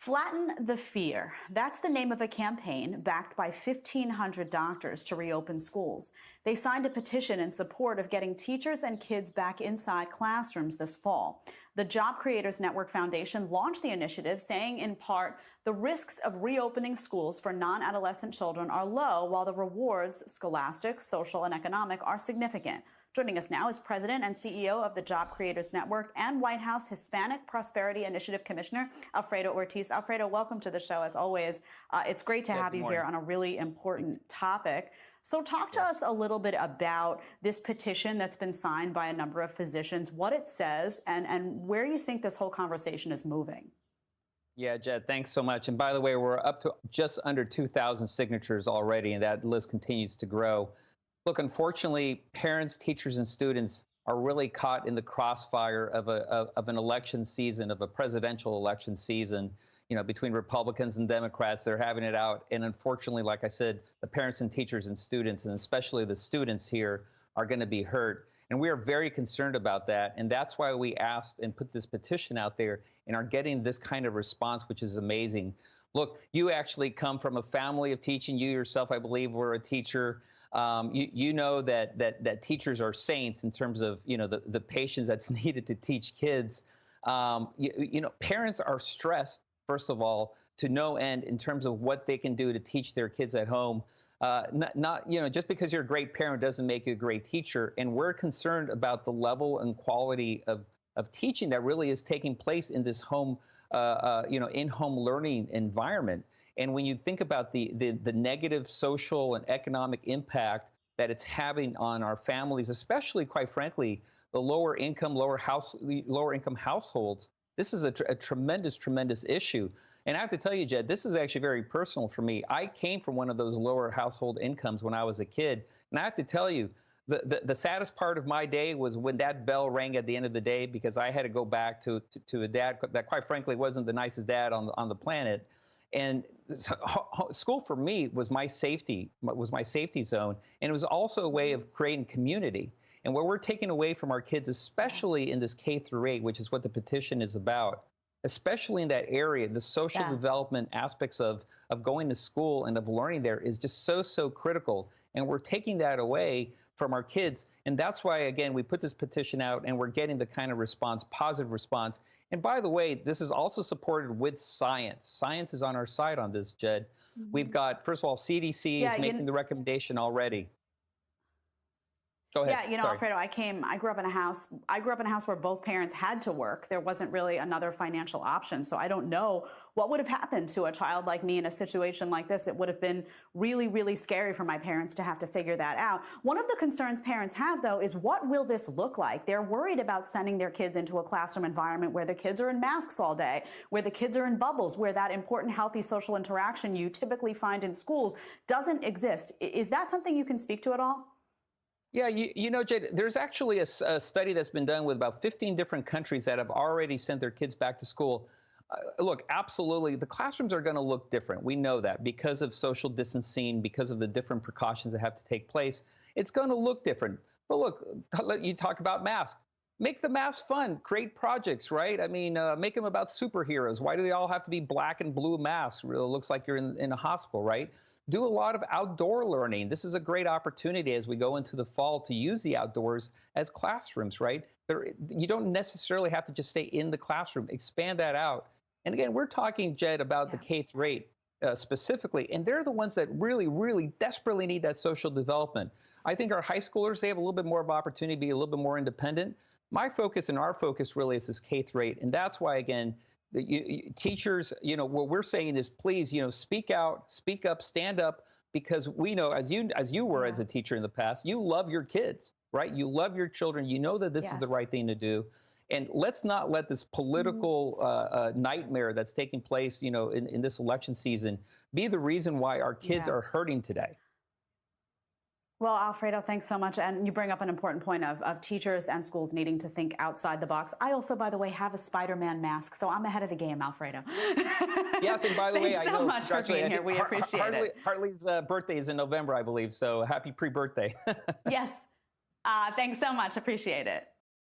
Flatten the Fear. That's the name of a campaign backed by 1,500 doctors to reopen schools. They signed a petition in support of getting teachers and kids back inside classrooms this fall. The Job Creators Network Foundation launched the initiative, saying in part, the risks of reopening schools for non-adolescent children are low, while the rewards, scholastic, social, and economic, are significant. Joining us now is President and CEO of the Job Creators Network and White House Hispanic Prosperity Initiative Commissioner, Alfredo Ortiz. Alfredo, welcome to the show, as always. It's great to have you here on a really important topic. So talk to us a little bit about this petition that's been signed by a number of physicians, what it says, and where you think this whole conversation is moving. Yeah, Jed, thanks so much. And by the way, we're up to just under 2,000 signatures already, and that list continues to grow. Look, unfortunately, parents, teachers, and students are really caught in the crossfire of an election season, of a presidential election season, between Republicans and Democrats. They're having it out. And unfortunately, like I said, the parents and teachers and students, and especially the students here, are going to be hurt. And we are very concerned about that. And that's why we asked and put this petition out there and are getting this kind of response, which is amazing. Look, you actually come from a family of teaching. You yourself, I believe, were a teacher. You know that teachers are saints in terms of, the patience that's needed to teach kids. Parents are stressed, first of all, to no end in terms of what they can do to teach their kids at home. Just because you're a great parent doesn't make you a great teacher. And we're concerned about the level and quality of teaching that really is taking place in this home, in-home learning environment. And when you think about the negative social and economic impact that it's having on our families, especially, quite frankly, the lower income households, this is a tremendous, tremendous issue. And I have to tell you, Jed, this is actually very personal for me. I came from one of those lower household incomes when I was a kid. And I have to tell you, the saddest part of my day was when that bell rang at the end of the day, because I had to go back to a dad that, quite frankly, wasn't the nicest dad on the planet. And school for me was my safety zone. And it was also a way of creating community. And what we're taking away from our kids, especially in this K-8, which is what the petition is about, especially in that area, the social development aspects of going to school and of learning there is just so critical. And we're taking that away from our kids. And that's why, again, we put this petition out and we're getting the kind of response, positive response. And by the way, this is also supported with science. Science is on our side on this, Jed. We've got, first of all, CDC is making the recommendation already. Go ahead. Yeah, Alfredo, I grew up in a house where both parents had to work. There wasn't really another financial option. So I don't know what would have happened to a child like me in a situation like this. It would have been really, really scary for my parents to have to figure that out. One of the concerns parents have, though, is what will this look like? They're worried about sending their kids into a classroom environment where the kids are in masks all day, where the kids are in bubbles, where that important, healthy social interaction you typically find in schools doesn't exist. Is that something you can speak to at all? Yeah, Jade, there's actually a study that's been done with about 15 different countries that have already sent their kids back to school. Look, absolutely, the classrooms are going to look different. We know that because of social distancing, because of the different precautions that have to take place. It's going to look different. But look, you talk about masks. Make the masks fun. Create projects, right? I mean, make them about superheroes. Why do they all have to be black and blue masks? It looks like you're in a hospital, right? Do a lot of outdoor learning. This is a great opportunity as we go into the fall to use the outdoors as classrooms, right? You don't necessarily have to just stay in the classroom. Expand that out. And again, we're talking, Jed, about the K-8 specifically, and they're the ones that really, really desperately need that social development. I think our high schoolers, they have a little bit more of opportunity to be a little bit more independent. My focus and our focus really is this K-8, and that's why, again, teachers, what we're saying is, please, speak out, speak up, stand up, because we know, as you were as a teacher in the past, you love your kids, right? You love your children. You know that this is the right thing to do. And let's not let this political nightmare that's taking place, in this election season be the reason why our kids are hurting today. Well, Alfredo, thanks so much. And you bring up an important point of teachers and schools needing to think outside the box. I also, by the way, have a Spider-Man mask, so I'm ahead of the game, Alfredo. Yes, and by the way, I know. Thanks so much for being here. We appreciate it. Hartley's birthday is in November, I believe, so happy pre-birthday. Yes. Thanks so much. Appreciate it.